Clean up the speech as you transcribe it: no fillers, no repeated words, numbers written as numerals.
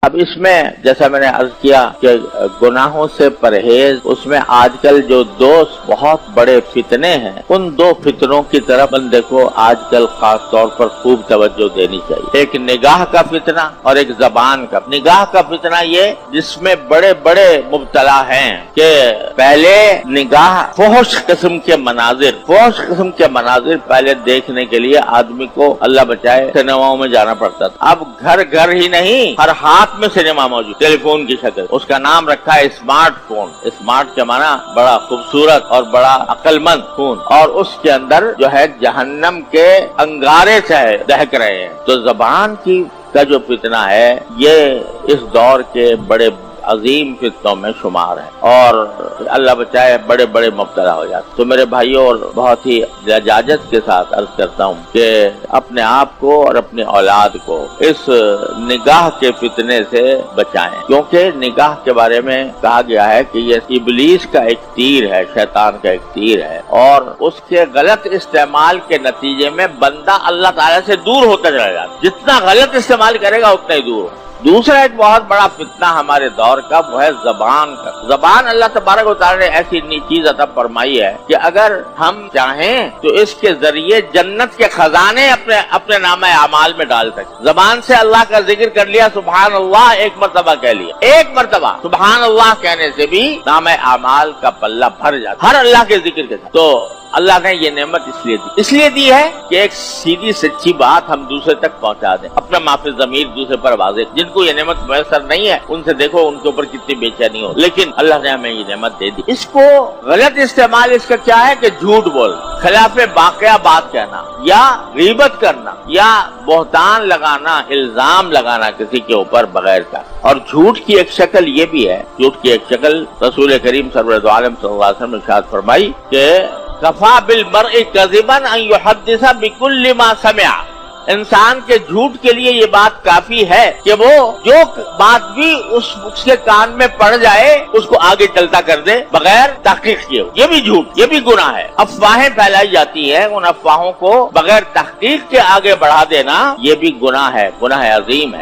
اب اس میں جیسا میں نے عرض کیا کہ گناہوں سے پرہیز، اس میں آج کل جو دو بہت بڑے فتنے ہیں، ان دو فتنوں کی طرف بندے کو آج کل خاص طور پر خوب توجہ دینی چاہیے۔ ایک نگاہ کا فتنہ اور ایک زبان کا۔ نگاہ کا فتنہ یہ جس میں بڑے بڑے مبتلا ہیں کہ پہلے نگاہ فحش قسم کے مناظر پہلے دیکھنے کے لیے آدمی کو اللہ بچائے سنیماؤں میں جانا پڑتا تھا۔ اب گھر ہی نہیں، ہر ہاتھ میں سنیما موجود، ٹیلی فون کی شکل۔ اس کا نام رکھا ہے اسمارٹ فون۔ اسمارٹ کے معنی بڑا خوبصورت اور بڑا عقل مند فون، اور اس کے اندر جو ہے جہنم کے انگارے سے دہک رہے ہیں۔ تو زبان کا جو فتنہ ہے یہ اس دور کے بڑے عظیم فتنوں میں شمار ہے، اور اللہ بچائے بڑے بڑے مبتلا ہو جاتے۔ تو میرے بھائیوں، اور بہت ہی لجاجت کے ساتھ عرض کرتا ہوں کہ اپنے آپ کو اور اپنی اولاد کو اس نگاہ کے فتنے سے بچائیں، کیونکہ نگاہ کے بارے میں کہا گیا ہے کہ یہ ابلیس کا ایک تیر ہے، شیطان کا ایک تیر ہے، اور اس کے غلط استعمال کے نتیجے میں بندہ اللہ تعالیٰ سے دور ہوتا چلا جاتا ہے۔ جتنا غلط استعمال کرے گا اتنا ہی دور ہو۔ دوسرا ایک بہت بڑا فتنہ ہمارے دور کا وہ ہے زبان کا۔ زبان اللہ تبارک و تعالیٰ نے ایسی چیز عطا فرمائی ہے کہ اگر ہم چاہیں تو اس کے ذریعے جنت کے خزانے اپنے نامہ اعمال میں ڈال سکتے۔ زبان سے اللہ کا ذکر کر لیا، سبحان اللہ ایک مرتبہ کہہ لیا، ایک مرتبہ سبحان اللہ کہنے سے بھی نامہ اعمال کا پلہ بھر جاتا، ہر اللہ کے ذکر کے ساتھ۔ تو اللہ نے یہ نعمت اس لیے دی ہے کہ ایک سیدھی سچی بات ہم دوسرے تک پہنچا دیں، اپنا معافی ضمیر دوسرے پر واضح۔ جن کو یہ نعمت میسر نہیں ہے ان سے دیکھو ان کے اوپر کتنی بے چینی ہو، لیکن اللہ نے ہمیں یہ نعمت دے دی۔ اس کو غلط استعمال اس کا کیا ہے کہ جھوٹ بولنا، خلاف واقعہ بات کہنا، یا غیبت کرنا، یا بہتان لگانا، الزام لگانا کسی کے اوپر بغیر کا۔ اور جھوٹ کی ایک شکل یہ بھی ہے، جھوٹ کی ایک شکل رسول کریم سرور عالم صلی اللہ علیہ وسلم نے ارشاد فرمائی کہ کفا بالمرء کذبا ان یحدث بکل ما سمع۔ انسان کے جھوٹ کے لیے یہ بات کافی ہے کہ وہ جو بات بھی اس کے کان میں پڑ جائے اس کو آگے چلتا کر دے بغیر تحقیق کیے۔ یہ بھی جھوٹ، یہ بھی گناہ ہے۔ افواہیں پھیلائی جاتی ہیں، ان افواہوں کو بغیر تحقیق کے آگے بڑھا دینا یہ بھی گناہ ہے، گناہ عظیم ہے۔